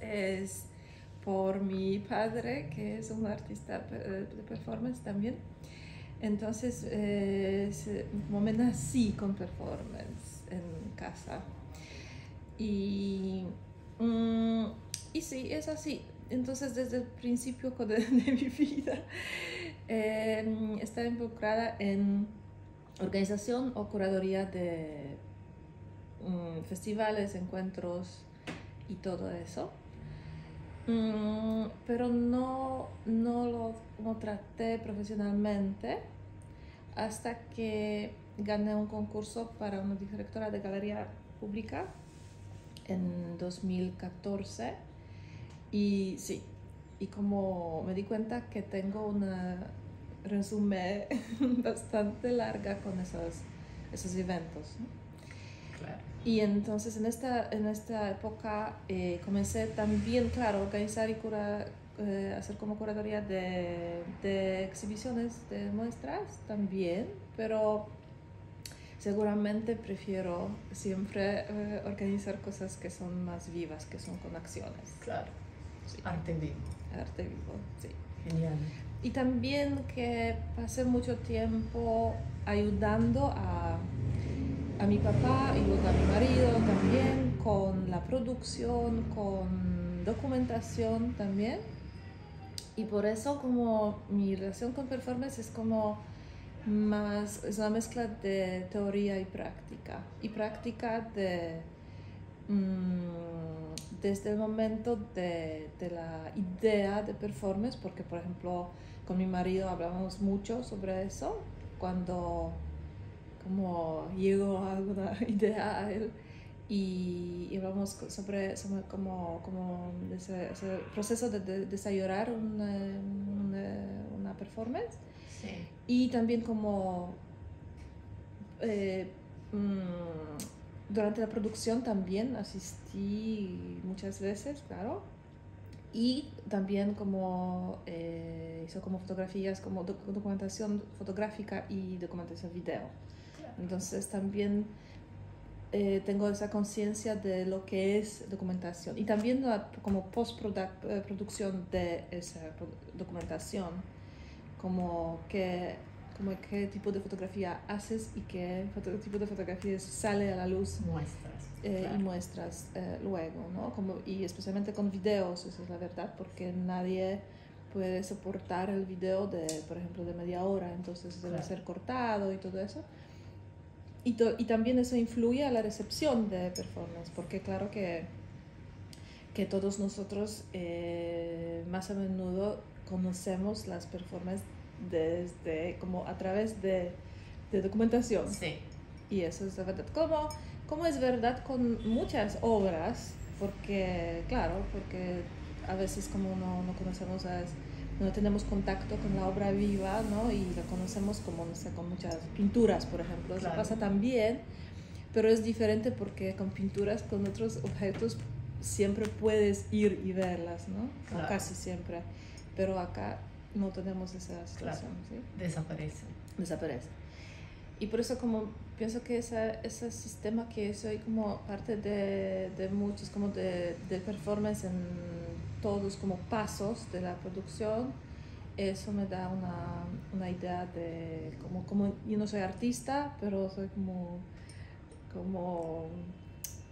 es por mi padre, que es un artista de performance también. Entonces, como me nací con performance en casa. Y, mm, y sí, es así. Entonces, desde el principio de mi vida, estaba involucrada en organización o curaduría de festivales, encuentros y todo eso. Pero no traté profesionalmente hasta que gané un concurso para una directora de galería pública en 2014 y sí, y como me di cuenta que tengo una resumen bastante larga con esos eventos, ¿no? Claro. Y entonces en esta época comencé también, claro, a organizar y hacer como curaduría de exhibiciones, de muestras también, pero seguramente prefiero siempre organizar cosas que son más vivas, que son con acciones. Claro. Sí. Arte vivo. Arte vivo, sí. Genial. Y también que pasé mucho tiempo ayudando a mi papá y luego a mi marido también con la producción, con documentación también. Y por eso como mi relación con performance es como más, es una mezcla de teoría y práctica. Y práctica desde el momento de la idea de performance, porque por ejemplo con mi marido hablamos mucho sobre eso, cuando como llegó a alguna idea a él y hablamos sobre como ese proceso de desarrollar una performance. Sí. Y también como durante la producción también asistí muchas veces, claro. Y también como hizo como fotografías, como documentación fotográfica y documentación video. Claro. Entonces también tengo esa conciencia de lo que es documentación. Y también como postproducción de esa documentación, como qué tipo de fotografía haces y qué tipo de fotografía sale a la luz. Muestras. Claro. Y muestras luego, ¿no? Y especialmente con videos, esa es la verdad, porque nadie puede soportar el video por ejemplo, de media hora, entonces debe ser cortado y todo eso. Y también eso influye a la recepción de performance, porque claro que todos nosotros más a menudo conocemos las performances desde como a través de documentación. Sí. Y eso es la verdad. Como es verdad con muchas obras, porque claro, porque a veces como no conocemos, no tenemos contacto con la obra viva, ¿no? Y la conocemos como, no sé, con muchas pinturas, por ejemplo. Eso pasa también, pero es diferente porque con pinturas, con otros objetos, siempre puedes ir y verlas, ¿no? Claro. O casi siempre. Pero acá no tenemos esa situación, ¿sí? Desaparece. Y por eso como pienso que ese sistema que soy como parte de muchos, como del performance en todos como pasos de la producción, eso me da una idea de como yo no soy artista, pero soy como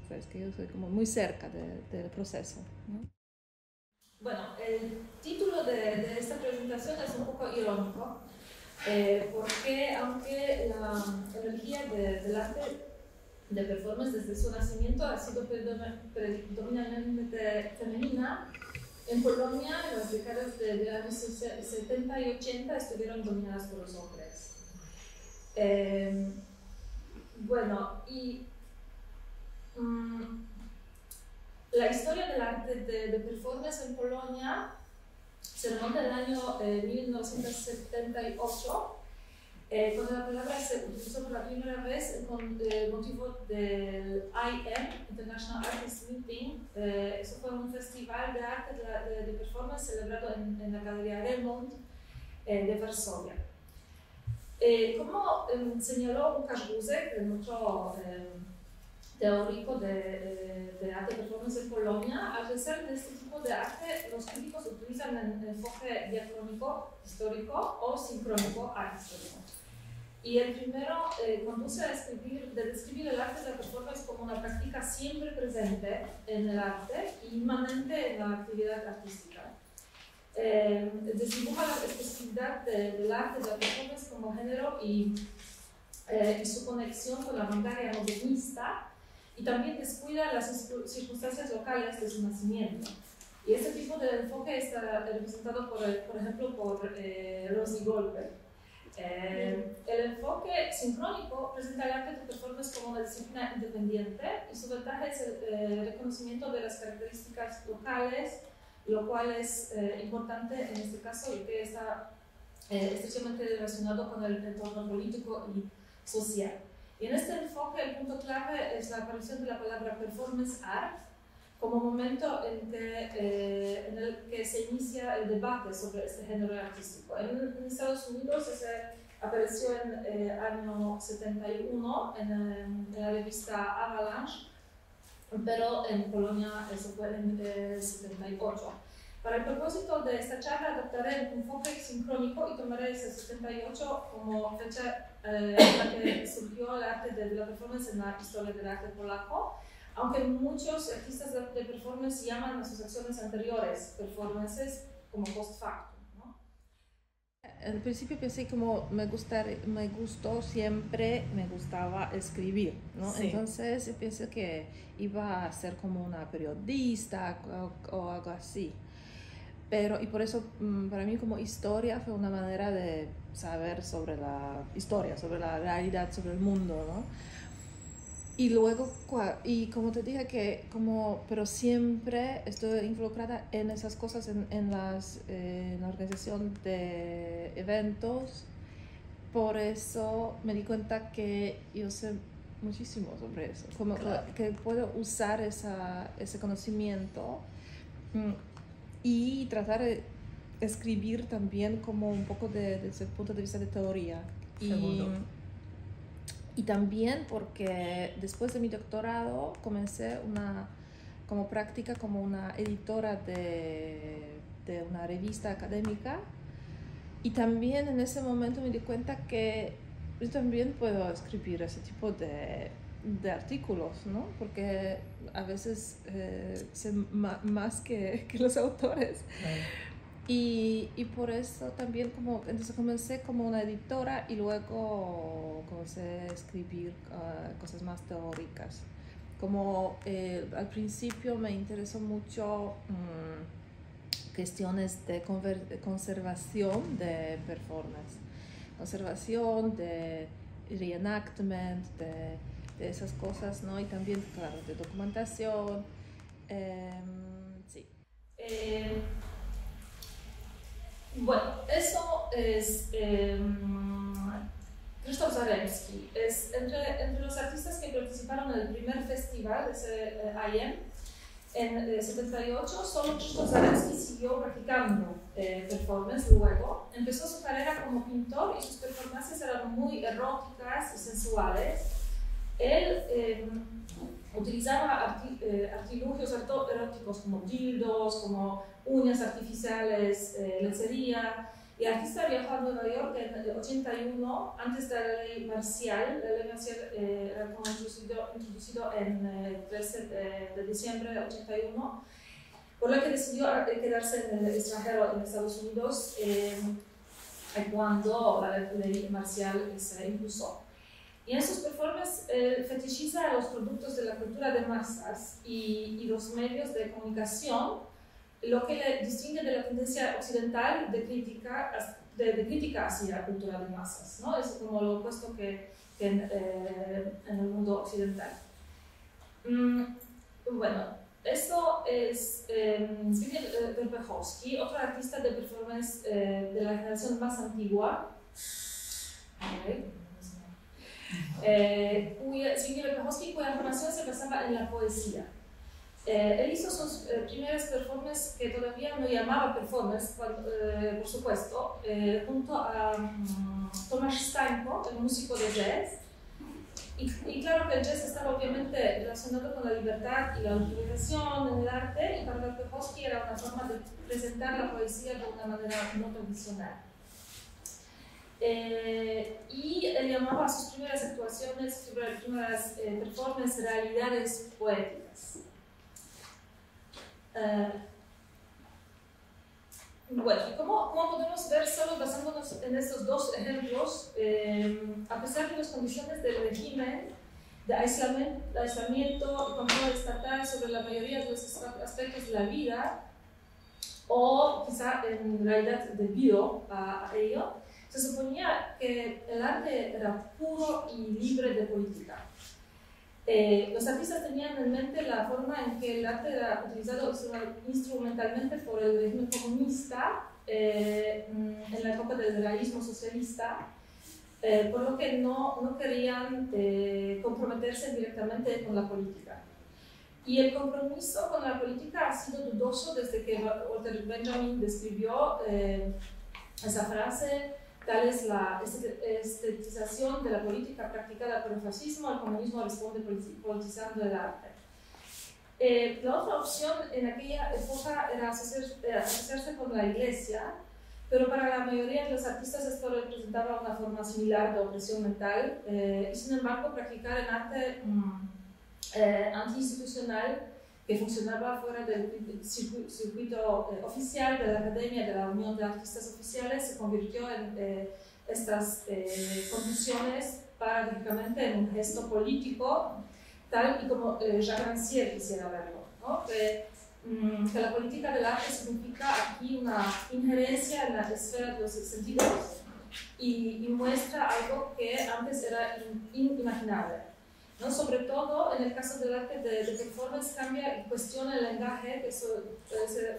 sabes que yo soy como muy cerca del proceso, ¿no? Bueno, el título de esta presentación es un poco irónico, porque aunque la energía del arte de performance desde su nacimiento ha sido predominantemente femenina, en Polonia en las décadas de los años 70 y 80 estuvieron dominadas por los hombres. Bueno, y la historia del arte de performance en Polonia se remonta al año 1978, cuando la palabra se utilizó por la primera vez con motivo del IM, International Artists Meeting. Eso fue un festival de arte de performance celebrado en la Galería Remont de Varsovia. Como señaló Łukasz Guzek en otro teórico de arte performance en Polonia. Al ser de este tipo de arte, los críticos utilizan el enfoque diacrónico histórico o sincrónico histórico. Y el primero conduce a describir el arte de la performance como una práctica siempre presente en el arte e inmanente en la actividad artística. Desdibuja la especificidad del arte de la performance como género y su conexión con la vanguardia modernista, y también descuida las circunstancias locales de su nacimiento. Y este tipo de enfoque está representado, por ejemplo, por Rosie Goldberg. El enfoque sincrónico presenta el arte de performance como una disciplina independiente, y su ventaja es el reconocimiento de las características locales, lo cual es importante en este caso, y que está estrechamente relacionado con el entorno político y social. Y en este enfoque el punto clave es la aparición de la palabra performance art como momento en el que se inicia el debate sobre este género artístico. En Estados Unidos apareció en el año 71 en la revista Avalanche, pero en Polonia eso fue en el 78. Para el propósito de esta charla adoptaré el enfoque sincrónico y tomaré ese 78 como fecha en la que surgió el arte de la performance en la historia del arte polaco, aunque muchos artistas de performance llaman a sus acciones anteriores performances como post facto, ¿no? Al principio pensé como me gustaba escribir, ¿no? Sí. Entonces yo pensé que iba a ser como una periodista o algo así. Y por eso para mí como historia fue una manera de saber sobre la historia, sobre la realidad, sobre el mundo, ¿no? Y luego, y como te dije, pero siempre estoy involucrada en esas cosas, en la organización de eventos. Por eso me di cuenta que yo sé muchísimo sobre eso, como Claro. que puedo usar ese conocimiento y tratar de escribir también como un poco desde el punto de vista de teoría. Y también porque después de mi doctorado comencé como práctica como una editora de una revista académica, y también en ese momento me di cuenta que yo también puedo escribir ese tipo de artículos, ¿no? Porque a veces sé más que los autores. Y por eso también entonces comencé como una editora y luego comencé a escribir cosas más teóricas. Como al principio me interesó mucho cuestiones de conservación de performance, conservación de reenactment, de esas cosas, ¿no? Y también, claro, de documentación. Sí. Bueno, eso es Krzysztof Zaremski. Es entre los artistas que participaron en el primer festival de IM en 78, solo Krzysztof Zaremski siguió practicando performance luego. Empezó su carrera como pintor y sus performances eran muy eróticas y sensuales. Él utilizaba artilugios eróticos como dildos, como uñas artificiales, lencería. Y el artista viajó a Nueva York en el 81, antes de la ley marcial. La ley marcial era como introducido en el 13 de diciembre de 81, por lo que decidió quedarse en el extranjero, en Estados Unidos, cuando la ley marcial se impuso. Y en sus performances fetichiza los productos de la cultura de masas y los medios de comunicación, lo que le distingue de la tendencia occidental de crítica hacia la cultura de masas, ¿no? Es como lo opuesto que en el mundo occidental. Bueno, esto es Zbigniew Werpechowski, otro artista de performance de la generación más antigua. Zbigniew Werpechowski, cuya formación se basaba en la poesía. Él hizo sus primeras performances, que todavía no llamaba performance, por supuesto, junto a Tomasz Stańko, el músico de jazz, Y claro que el jazz estaba obviamente relacionado con la libertad y la utilización en el arte, y para Tarkovsky era una forma de presentar la poesía de una manera no tradicional. Y él llamaba a sus primeras actuaciones, sus primeras performances, realidades poéticas. Bueno, ¿y cómo podemos ver, solo basándonos en estos dos ejemplos, a pesar de las condiciones del régimen, de aislamiento y control estatal sobre la mayoría de los aspectos de la vida, o quizá en realidad debido a ello, se suponía que el arte era puro y libre de política. Los artistas tenían en mente la forma en que el arte era utilizado instrumentalmente por el régimen comunista en la época del realismo socialista, por lo que no querían comprometerse directamente con la política. Y el compromiso con la política ha sido dudoso desde que Walter Benjamin describió esa frase: tal es la estetización de la política practicada por el fascismo, el comunismo responde politizando el arte. La otra opción en aquella época era asociarse con la iglesia, pero para la mayoría de los artistas esto representaba una forma similar de opresión mental, y sin embargo practicar el arte antiinstitucional que funcionaba fuera del circuito oficial de la Academia de la Unión de Artistas Oficiales se convirtió en estas conclusiones paradójicamente en un gesto político, tal y como Jacques Rancière quisiera verlo, ¿no? Que la política del arte significa aquí una injerencia en la esfera de los sentidos y muestra algo que antes era inimaginable, ¿no? Sobre todo en el caso del arte de performance cambia y cuestiona el lenguaje que se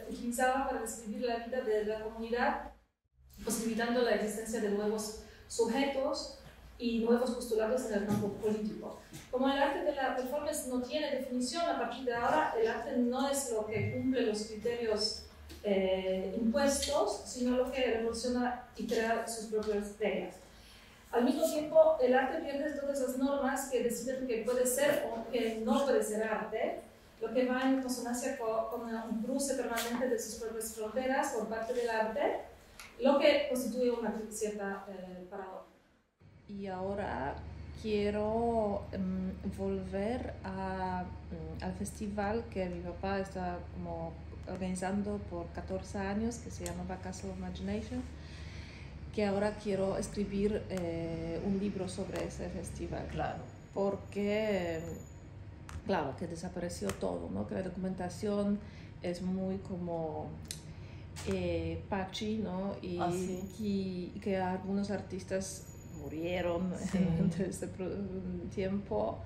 utilizaba para describir la vida de la comunidad, posibilitando la existencia de nuevos sujetos y nuevos postulados en el campo político. Como el arte de la performance no tiene definición, a partir de ahora el arte no es lo que cumple los criterios impuestos, sino lo que revoluciona y crea sus propias reglas. Al mismo tiempo, el arte pierde todas las normas que deciden que puede ser o que no puede ser arte, lo que va en consonancia con un cruce permanente de sus propias fronteras por parte del arte, lo que constituye una cierta paradoja. Y ahora quiero volver al festival que mi papá está como organizando por 14 años, que se llamaba Castle of Imagination, que ahora quiero escribir un libro sobre ese festival. Claro. Porque, claro, que desapareció todo, ¿no? Que la documentación es muy como patchy, ¿no? Y que algunos artistas murieron entre ese tiempo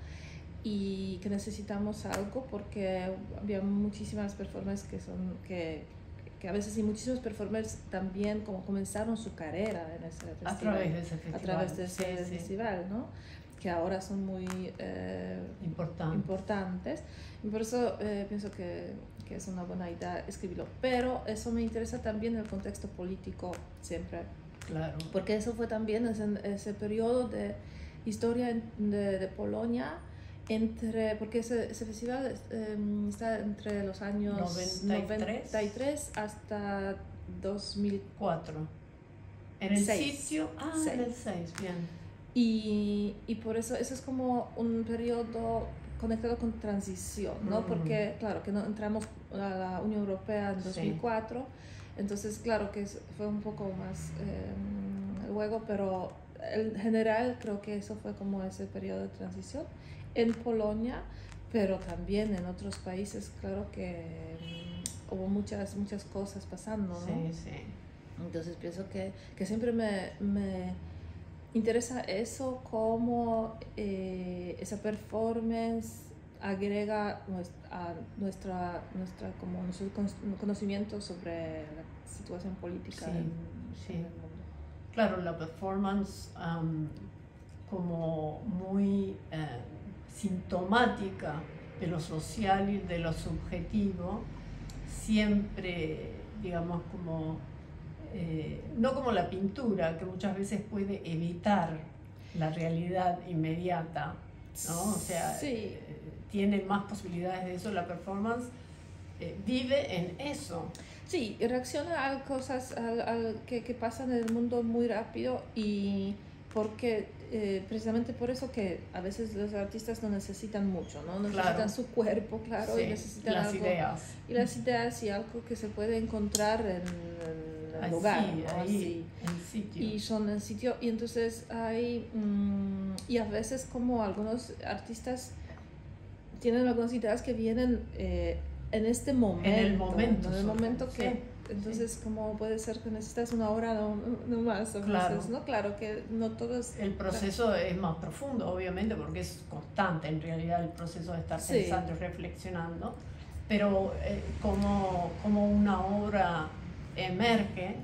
y que necesitamos algo porque había muchísimas performances que a veces, y muchísimos performers también como comenzaron su carrera en ese festival, a través de ese festival, ¿no? Que ahora son muy importantes. Y por eso pienso que es una buena idea escribirlo. Pero eso me interesa también en el contexto político siempre. Claro. Porque eso fue también ese periodo de historia de Polonia, porque ese festival está entre los años 93 hasta 2004. En el sitio, en el 6, bien. Y por eso es como un periodo conectado con transición, ¿no? Porque, claro, que no entramos a la Unión Europea en 2004, entonces, claro, que fue un poco más luego, pero en general creo que eso fue como ese periodo de transición en Polonia, pero también en otros países, claro que hubo muchas cosas pasando, ¿no? Sí. Entonces pienso que siempre me interesa eso, cómo esa performance agrega a nuestro conocimiento sobre la situación política en el mundo. Claro, la performance como muy sintomática de lo social y de lo subjetivo, siempre, digamos, como no como la pintura, que muchas veces puede evitar la realidad inmediata, ¿no? O sea, sí. Tiene más posibilidades de eso, la performance vive en eso. Sí, reacciona a cosas que pasan en el mundo muy rápido y porque precisamente por eso que a veces los artistas no necesitan mucho, ¿no? Necesitan Claro. su cuerpo, claro, Sí, y necesitan las algo, ideas. y las ideas y algo que se puede encontrar en el Así, lugar, ¿no? ahí, Así. en sitio. Y son en sitio, y entonces hay, y a veces como algunos artistas tienen algunas ideas que vienen en este momento. En el momento. En el momento que... Sí, entonces, sí. como puede ser que necesitas una hora no más a Claro. veces, ¿no? Claro que no todo es... El proceso es más profundo, obviamente, porque es constante en realidad el proceso de estar pensando y reflexionando, pero como una obra emerge,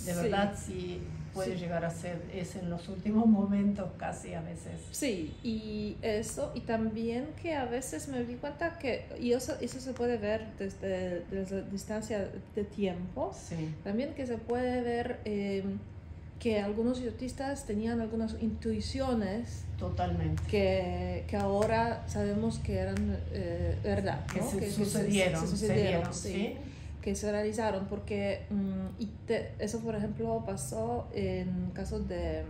de verdad sí puede llegar a ser, es en los últimos momentos casi a veces. Sí, y eso, y también que a veces me di cuenta que, y eso se puede ver desde distancia de tiempo, Sí. también que se puede ver que algunos artistas tenían algunas intuiciones Totalmente. que ahora sabemos que eran verdad, ¿no? Que sucedieron, sí. Que se realizaron, porque eso por ejemplo pasó en casos de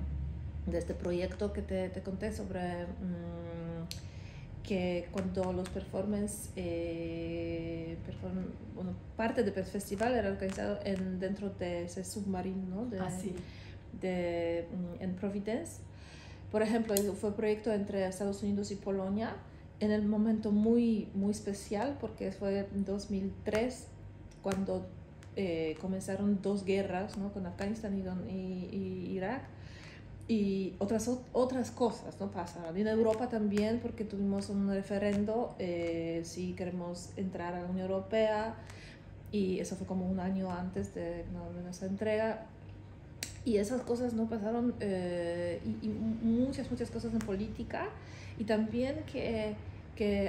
este proyecto que te conté sobre que cuando los performances, bueno, parte del festival era organizado dentro de ese submarino, ¿no? En Providence. Por ejemplo, fue un proyecto entre Estados Unidos y Polonia en el momento muy, muy especial, porque fue en 2003 cuando comenzaron dos guerras, ¿no? Con Afganistán y Irak, y otras cosas no pasaron. Y en Europa también, porque tuvimos un referendo si queremos entrar a la Unión Europea, y eso fue como un año antes de nuestra entrega. Y esas cosas no pasaron, y muchas cosas en política, y también que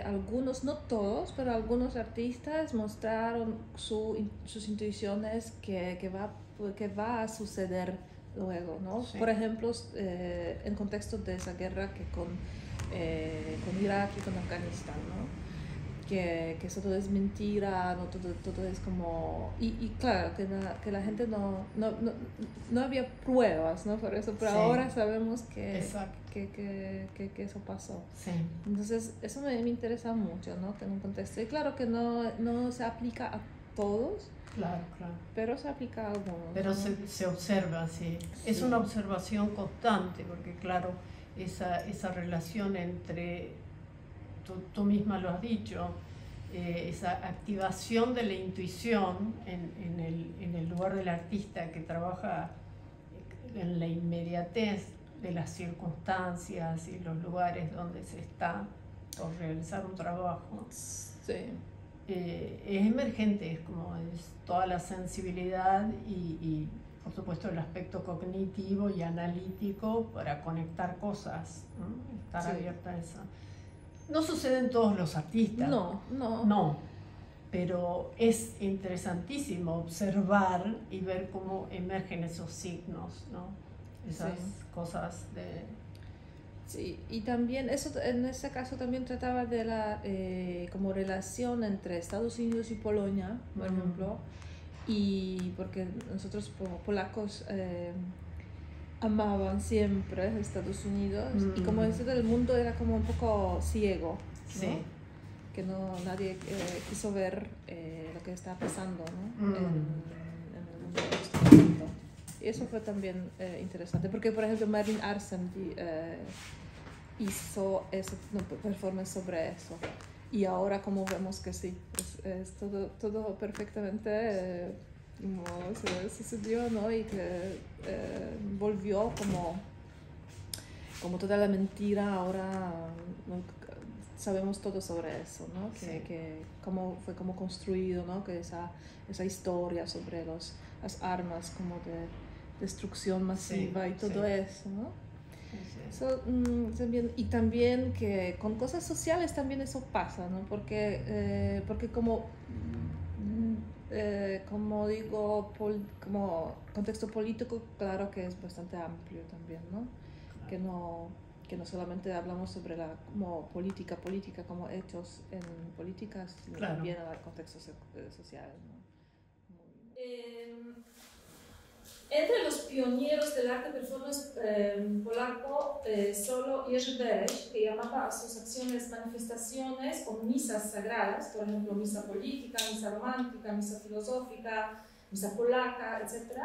algunos, no todos, pero algunos artistas mostraron sus intuiciones que va a suceder luego, ¿no? Sí. Por ejemplo, en contexto de esa guerra que con Irak y con Afganistán, ¿no? Que eso todo es mentira, no todo es como... Y claro, que la gente no había pruebas, ¿no? Por eso, pero ahora sabemos que eso pasó. Sí. Entonces, eso me interesa mucho, ¿no? Que en un contexto... Y claro que no se aplica a todos, claro. pero se aplica a algunos. Pero ¿no? se observa, sí. Es una observación constante, porque claro, esa relación entre... Tú misma lo has dicho, esa activación de la intuición en el lugar del artista que trabaja en la inmediatez de las circunstancias y los lugares donde se está por realizar un trabajo. Sí. Es emergente, es como es toda la sensibilidad y por supuesto el aspecto cognitivo y analítico para conectar cosas, ¿no? Estar abierta a eso. No sucede en todos los artistas. No, pero es interesantísimo observar y ver cómo emergen esos signos, ¿no? Esas cosas de... Sí, y también eso en este caso también trataba de la como relación entre Estados Unidos y Polonia, por ejemplo, y porque nosotros como polacos amaban siempre Estados Unidos, y como eso del mundo era como un poco ciego, ¿no? Sí. Que nadie quiso ver lo que estaba pasando, ¿no? En el mundo de este momento. Y eso fue también interesante, porque por ejemplo Marvin Arsen hizo performance sobre eso, y ahora como vemos que sí, es todo perfectamente como se sucedió, ¿no? Y que volvió como toda la mentira, ahora ¿no? Sabemos todo sobre eso, ¿no? Que cómo fue como construido, ¿no? Que esa historia sobre las armas como de destrucción masiva y todo eso, ¿no? Eso, también que con cosas sociales también eso pasa, ¿no? Porque como digo, como contexto político, claro que es bastante amplio también, ¿no? que no solamente hablamos sobre la como política, como hechos en políticas, sino Claro. también en el contexto social, ¿no? Entre los pioneros del arte performance polaco, solo Jerzy Bereš, que llamaba a sus acciones manifestaciones o misas sagradas, por ejemplo, misa política, misa romántica, misa filosófica, misa polaca, etc.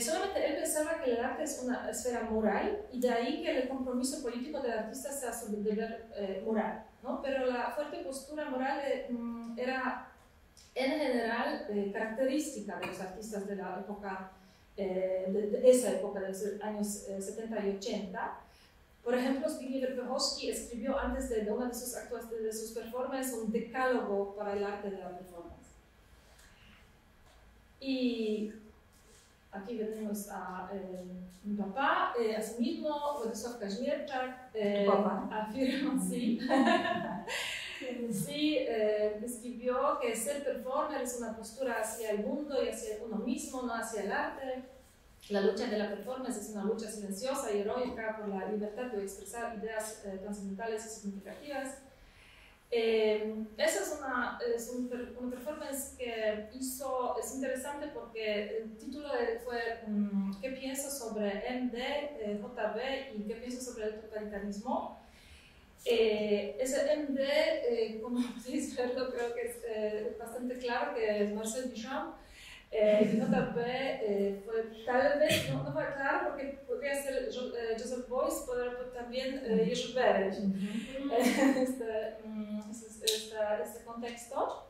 Solamente él pensaba que el arte es una esfera moral y de ahí que el compromiso político del artista sea sobre el deber moral, ¿no? Pero la fuerte postura moral era en general característica de los artistas de la época, de esa época, de los años 70 y 80. Por ejemplo, Zbigniew Verpechowski escribió antes de una de sus performances un decálogo para el arte de la performance. Y aquí tenemos a mi papá, asimismo, Władysław Kaźmierczak, afirma, sí. Sí, escribió que ser performer es una postura hacia el mundo y hacia uno mismo, no hacia el arte. La lucha de la performance es una lucha silenciosa y heroica por la libertad de expresar ideas trascendentales y significativas. Esa es una performance que hizo, es interesante porque el título fue ¿qué pienso sobre MD, JB y qué pienso sobre el totalitarismo? Ese MD, como podéis verlo, creo que es bastante claro que es Marcel Duchamp. Y JB fue tal vez, no fue claro porque podría ser Joseph Beuys, pero también Jerzy Bereš. Este contexto.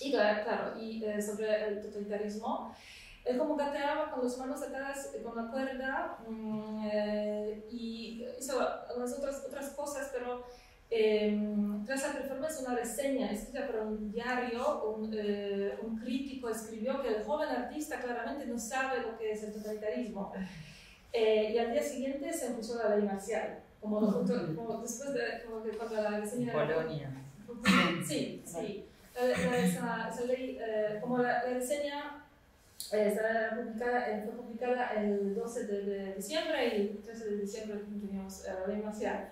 Y claro, y sobre el totalitarismo. Él como gateaba con las manos atadas con la cuerda y hizo algunas otras cosas, pero tras la performance una reseña escrita por un diario, un crítico escribió que el joven artista claramente no sabe lo que es el totalitarismo. Y al día siguiente se impuso la ley marcial, como después de cuando la reseña... Polonia. Sí. Esa ley, como la reseña... fue publicada el 12 de diciembre y el 13 de diciembre teníamos la ley marcial.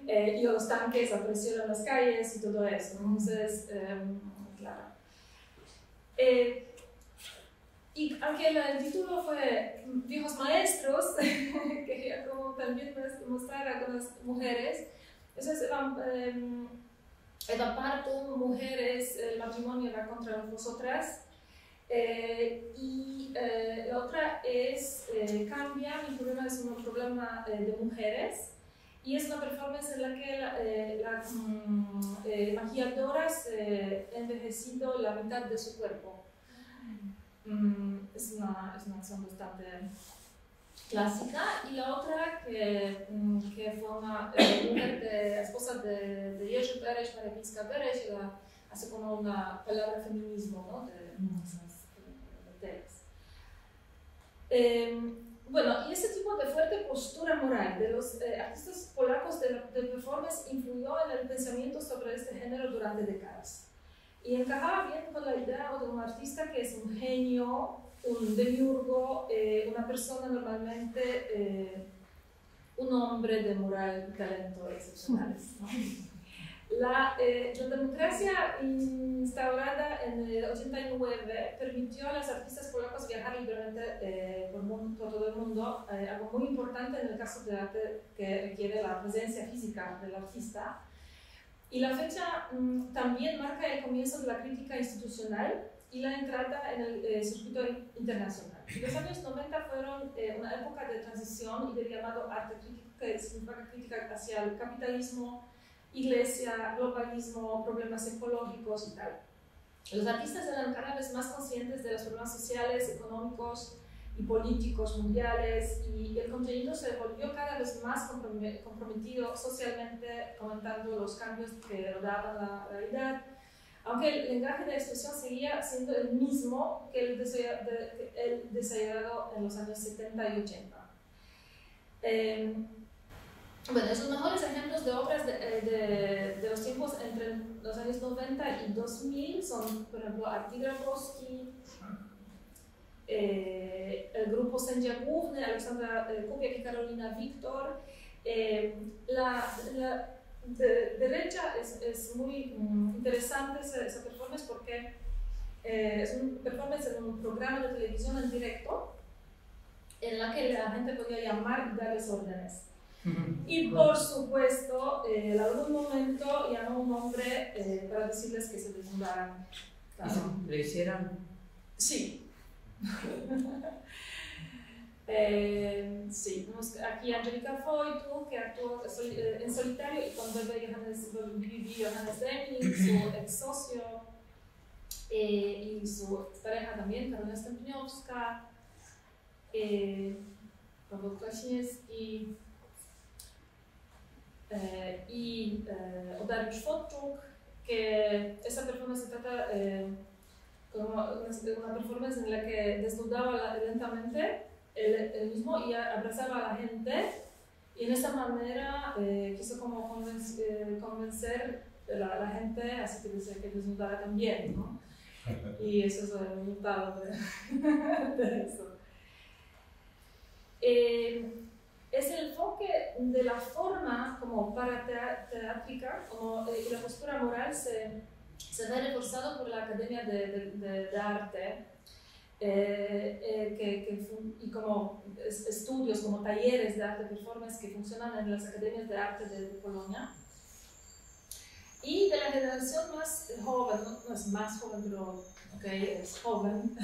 Y los tanques aparecieron en las calles y todo eso. Entonces, claro. Y aunque el título fue Viejos Maestros, quería como también mostrar a algunas mujeres. Entonces, Eva Parton, mujeres, el matrimonio va contra vosotras. Y la otra es Cambia, mi problema es un problema de mujeres. Y es una performance en la que la maquilladora se ha envejecido la mitad de su cuerpo. Es una acción bastante clásica. Y la otra que fue una mujer esposa de Jerzy Bereš, Maria Pińska-Bereš, hace como una palabra feminismo, ¿no? De telas. Bueno, y ese tipo de fuerte postura moral de los artistas polacos de performance influyó en el pensamiento sobre este género durante décadas. Y encajaba bien con la idea de un artista que es un genio, un demiurgo, una persona normalmente, un hombre de moral y talento excepcionales, ¿no? La democracia instaurada en el 89 permitió a los artistas polacos viajar libremente por todo el mundo, algo muy importante en el caso de arte que requiere la presencia física del artista. Y la fecha también marca el comienzo de la crítica institucional y la entrada en el circuito internacional. Los años 90 fueron una época de transición y del llamado arte crítico, que significa crítica hacia el capitalismo, iglesia, globalismo, problemas ecológicos y tal. Los artistas eran cada vez más conscientes de los problemas sociales, económicos y políticos mundiales y el contenido se volvió cada vez más comprometido socialmente, comentando los cambios que rodeaban la realidad, aunque el lenguaje de expresión seguía siendo el mismo que el desarrollado en los años 70 y 80. Bueno, esos mejores ejemplos de obras de los tiempos entre los años 90 y 2000 son, por ejemplo, Artur Grabowski, el grupo Sędzia Główny, Aleksandra Kupiak y Karolina Wiktor, La derecha es muy interesante esa performance porque es un performance en un programa de televisión en directo en la que la gente podía llamar y darles órdenes. Y por supuesto, en algún momento llamó a un hombre para decirles que se desnudaran. Claro. ¿Lo hicieron? Sí. Sí, tenemos aquí a Angelica Foytu, que actuó en solitario y con bebé Johannes Deming, su ex socio, y su pareja también, Karolina Stępniowska, Paweł Kwaśniewski y Dariusz Wodczuk, que esa performance se trata como una performance en la que desnudaba lentamente él mismo y abrazaba a la gente, y en esa manera quiso como convencer a la gente, así que decía que desnudara también, ¿no? Y eso es el resultado de eso. Es el enfoque de la forma como parateátrica, como y la postura moral se ve reforzado por la Academia de Arte, y como estudios, como talleres de arte performance que funcionan en las academias de arte de Polonia. Y de la generación más joven, no es más joven, pero es joven,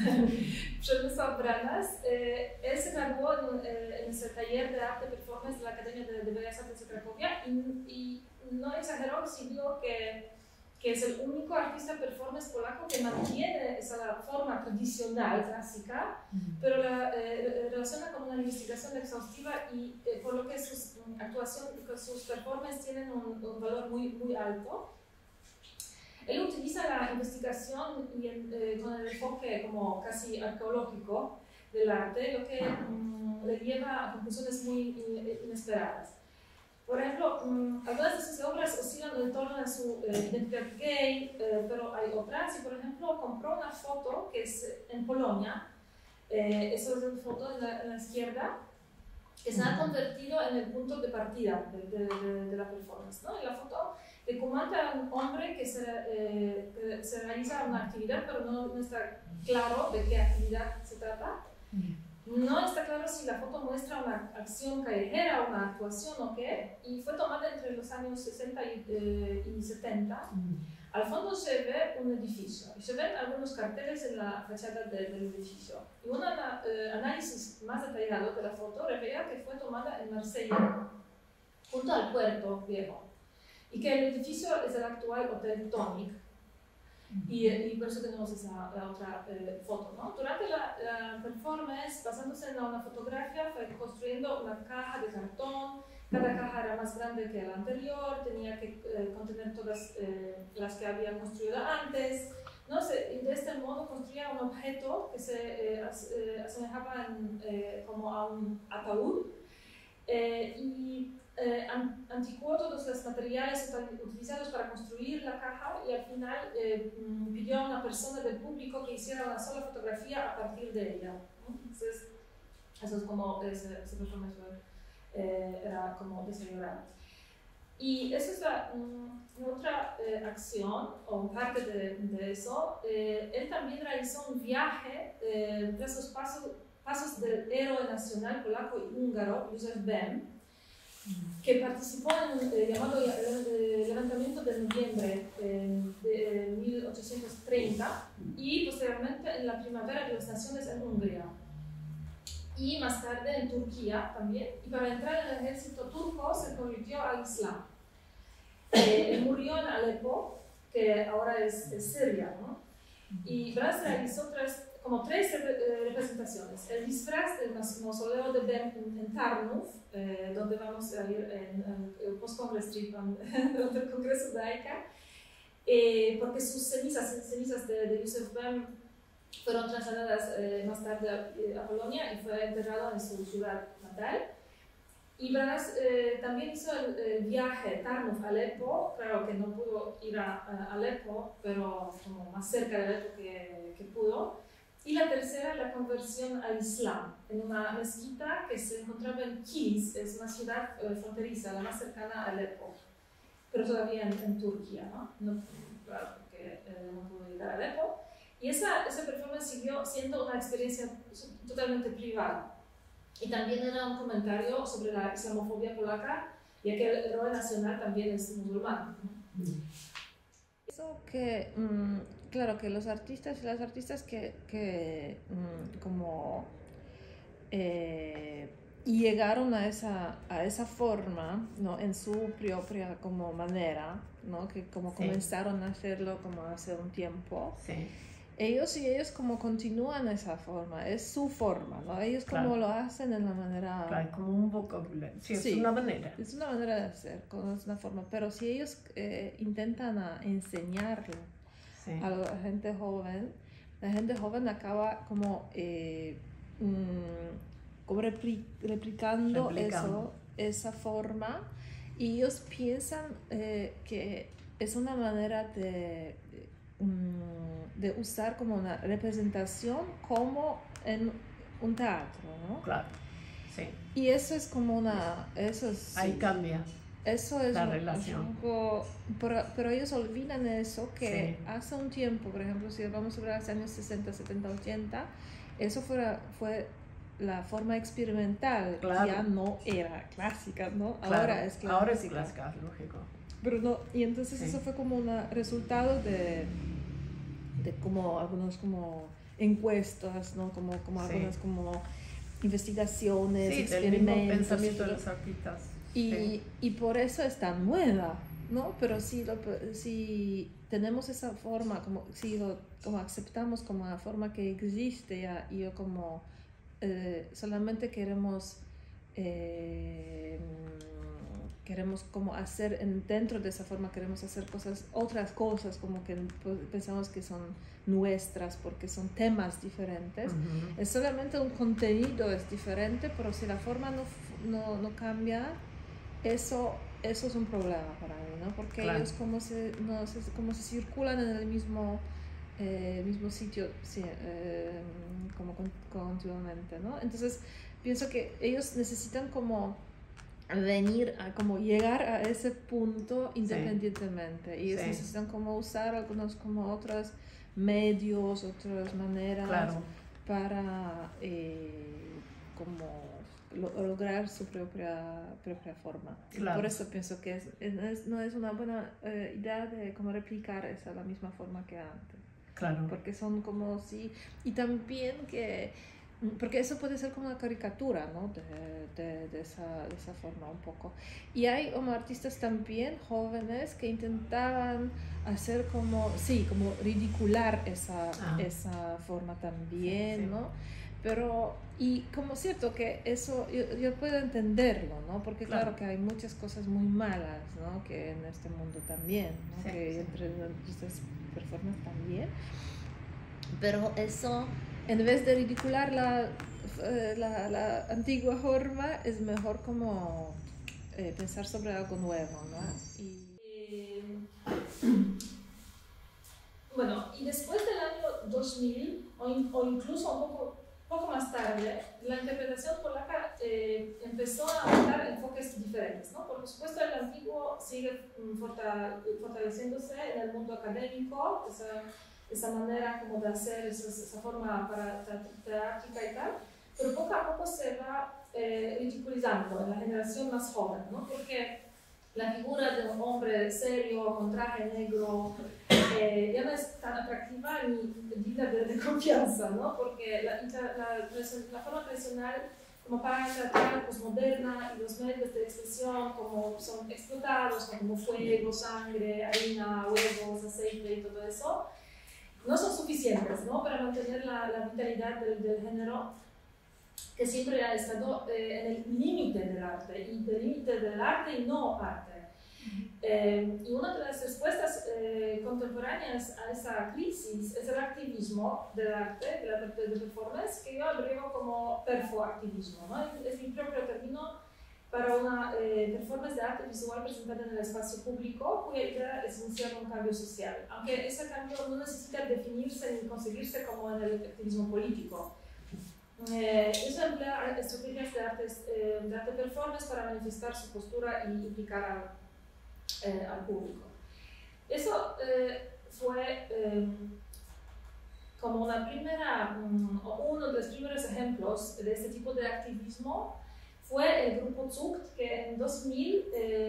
Przemysław Branas, él se graduó en ese taller de arte performance de la Academia de Bellas Artes de Cracovia y no exageró si digo que es el único artista performance polaco que mantiene esa forma tradicional, clásica, pero la relaciona con una investigación exhaustiva y por lo que sus actuaciones, sus performances tienen un valor muy, muy alto. Él utiliza la investigación con el enfoque como casi arqueológico del arte, lo que le lleva a conclusiones muy inesperadas. Por ejemplo, algunas de sus obras oscilan en torno a su identidad gay, pero hay otras. Y por ejemplo, compró una foto que es en Polonia, eso es una foto en la izquierda, que se ha convertido en el punto de partida de la performance, ¿no? En la foto documenta un hombre que se realiza una actividad, pero no está claro de qué actividad se trata. No está claro si la foto muestra una acción callejera, una actuación o qué, y fue tomada entre los años 60 y 70. Al fondo se ve un edificio y se ven algunos carteles en la fachada del edificio. Y un análisis más detallado de la foto revela que fue tomada en Marsella, junto al puerto viejo, y que el edificio es el actual Hotel Tonic. Y por eso tenemos la otra foto, ¿no? Durante la performance, basándose en una fotografía, fue construyendo una caja de cartón. Cada caja era más grande que la anterior, tenía que contener todas las que había construido antes. ¿No? De este modo construía un objeto que se asemejaba como a un ataúd. Anticuó todos los materiales utilizados para construir la caja y al final pidió a una persona del público que hiciera una sola fotografía a partir de ella, ¿no? Entonces, eso es como ese performance era como desarrollado. Y esa es la otra acción, o parte de eso. Él también realizó un viaje tras los pasos del héroe nacional polaco y húngaro, Józef Bem, que participó en el llamado levantamiento de noviembre de 1830 y posteriormente en la primavera de las naciones en Hungría y más tarde en Turquía también, y para entrar en el ejército turco se convirtió al Islam. Él murió en Alepo, que ahora es Siria, ¿no? Y Brás realizó tres representaciones. El disfraz del mausoleo de Bem en Tarnów, donde vamos a ir en el Post-Congress Trip del Congreso de AICA, porque sus cenizas de Józef Bem fueron trasladadas más tarde a Polonia y fue enterrado en su ciudad natal. Y Brás también hizo el viaje Tarnów-Alepo, claro que no pudo ir a Alepo, pero como más cerca de Alepo que pudo. Y la tercera, la conversión al Islam, en una mezquita que se encontraba en Kilis, es una ciudad fronteriza, la más cercana a Alepo, pero todavía en Turquía, ¿no? Claro, porque no pudo llegar a Alepo. Y esa performance siguió siendo una experiencia totalmente privada. Y también era un comentario sobre la islamofobia polaca, ya que el héroe nacional también es musulmán, ¿no? Eso que, claro, que los artistas y las artistas que como llegaron a esa forma, ¿no? En su propia como manera, ¿no? Que como comenzaron a hacerlo como hace un tiempo. Sí. Ellos como continúan esa forma, es su forma, ¿no? Ellos como lo hacen en la manera... Claro, como un vocabulario, sí, es una manera. Es una manera de hacer, es una forma, pero si ellos intentan enseñarlo a la gente joven acaba como replicando esa forma, y ellos piensan que es una manera de usar como una representación como en un teatro, ¿no? Claro, sí. Y eso es como ahí cambia. Eso es la relación. Pero ellos olvidan eso, que hace un tiempo, por ejemplo, si vamos sobre los años 60, 70, 80, eso fue la forma experimental, ya no era clásica, ¿no? Claro. Ahora es clásica. Ahora es clásica, lógico. Pero no, y entonces eso fue como un resultado de como algunos como encuestas, ¿no? Como algunas como investigaciones, experimentos. Del mismo pensamiento de los artistas. Y por eso es tan nueva, ¿no? Pero si tenemos esa forma, como aceptamos como la forma que existe, y como solamente queremos como hacer dentro de esa forma, queremos hacer otras cosas como que pensamos que son nuestras porque son temas diferentes. Es solamente un contenido es diferente, pero si la forma no cambia, eso es un problema para mí, ¿no? Porque ellos como se circulan en el mismo sitio, como continuamente, ¿no? Entonces pienso que ellos necesitan como como llegar a ese punto independientemente, y ellos necesitan como usar algunos como otros medios, otras maneras para como lograr su propia forma. Por eso pienso que no es una buena idea de como replicar la misma forma que antes. Claro. Porque son como y también porque eso puede ser como una caricatura, ¿no? de esa forma un poco. Y hay como artistas también jóvenes que intentaban hacer como ridicular esa forma también, ¿no? Pero, y como cierto que eso, yo puedo entenderlo, ¿no? Porque claro que hay muchas cosas muy malas, ¿no? Que en este mundo también, ¿no? Que entre estas personas también. Pero eso, en vez de ridicular la antigua forma, es mejor como pensar sobre algo nuevo, ¿no? Bueno, y después del año 2000, o incluso un poco más tarde, la interpretación polaca empezó a adoptar enfoques diferentes, ¿no? Por supuesto, el antiguo sigue fortaleciéndose en el mundo académico, esa manera como de hacer esa forma teátrica y tal, pero poco a poco se va ridiculizando en la generación más joven, ¿no? Porque la figura de un hombre serio, con traje negro, ya no es tan atractiva ni digna de confianza, ¿no? Porque la forma tradicional como para teatral posmoderna y los medios de expresión como son explotados, como fuego, sangre, harina, huevos, aceite y todo eso, no son suficientes, ¿no? Para mantener la vitalidad del género, que siempre ha estado en el límite del arte, y del límite del arte y no arte. Y una de las respuestas contemporáneas a esa crisis es el activismo del arte, de performance, que yo abrevio como perfoactivismo, ¿no? Es mi propio término para una performance de arte visual presentada en el espacio público, cuya idea es iniciar un cambio social, aunque ese cambio no necesita definirse ni conseguirse como en el activismo político. Eso emplea estrategias de arte performance para manifestar su postura y implicar al público. Eso fue como una primera, o uno de los primeros ejemplos de este tipo de activismo fue el grupo Zucht, que en 2000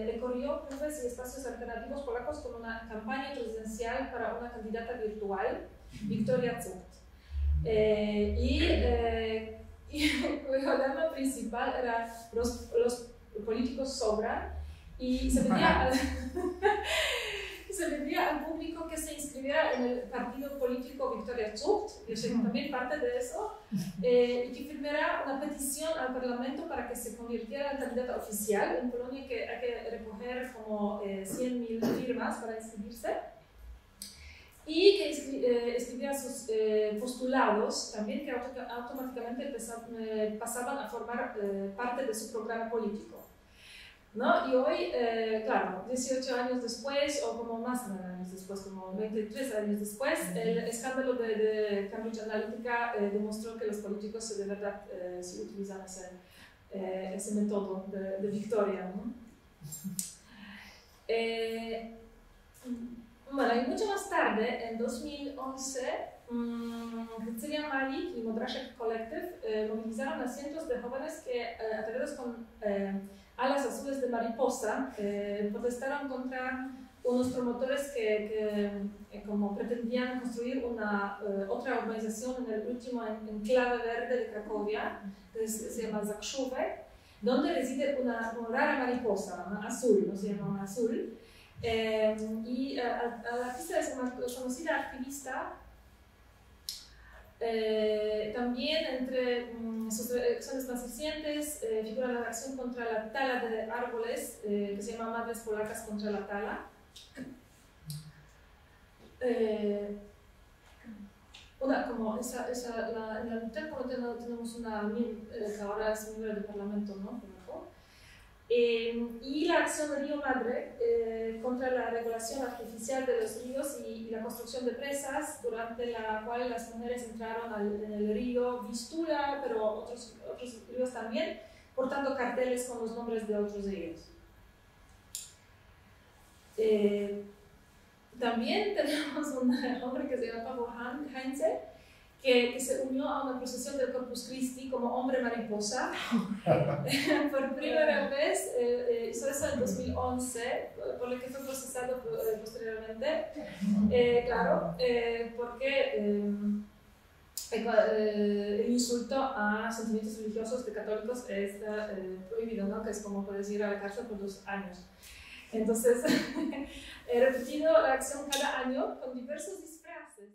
recorrió clubes y espacios alternativos polacos con una campaña presidencial para una candidata virtual, Victoria Zucht. Cuyo lema principal era los políticos sobran, y se pedía al público que se inscribiera en el partido político Victoria Zucht, yo soy también parte de eso, y que firmara una petición al Parlamento para que se convirtiera en candidata oficial. En Polonia que hay que recoger como 100.000 firmas para inscribirse, y que escribiera sus postulados también, que automáticamente pasaban a formar parte de su programa político. ¿No? Y hoy, claro, 18 años después, o como más años después, como 23 años después, el escándalo de Cambridge Analytica demostró que los políticos de verdad sí utilizan ese método de victoria, ¿no? Bueno, y mucho más tarde, en 2011, Cecilia Malik y Modrashek Collective movilizaron a cientos de jóvenes que, atraídos con alas azules de mariposa, protestaron contra unos promotores que como pretendían construir otra urbanización en el último enclave verde de Cracovia, que se llama Zakrzówek, donde reside una rara mariposa, una azul, no se llama una azul. Y a la artista es una conocida activista. También entre sus acciones más recientes figura la acción contra la tala de árboles, que se llama Madres Polacas contra la Tala. En la mitad tenemos una que ahora es miembro del Parlamento, ¿no? Y la acción de Río Madre contra la regulación artificial de los ríos y la construcción de presas, durante la cual las mujeres entraron en el río Vistula, pero otros ríos también, portando carteles con los nombres de otros ríos. También tenemos un hombre que se llama Pablo Heinze, que se unió a una procesión del Corpus Christi como hombre mariposa. Por primera vez, hizo eso en 2011, por lo que fue procesado posteriormente. Claro, porque el insulto a sentimientos religiosos de católicos está prohibido, ¿no? Que es como puedes ir a la cárcel por 2 años. Entonces, he repetido la acción cada año con diversos disfraces.